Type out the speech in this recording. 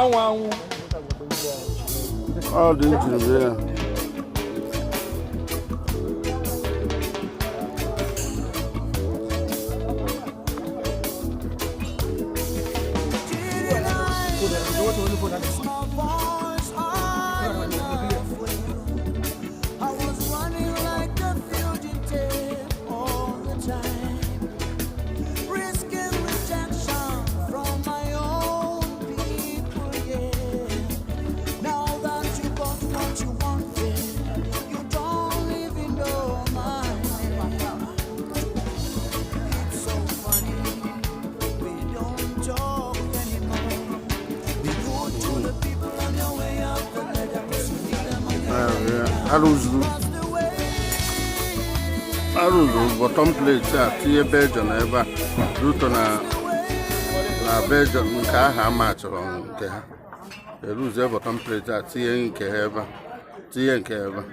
anwụ ọ dị njiribe ya arụzuru bọtọm plate a tinye Belgium ebe a ruto na Belgium nke ahụ ama chọrọ nke ha eruzie bọtọm plate a tinye nke ha ebe a tinye nke ebe a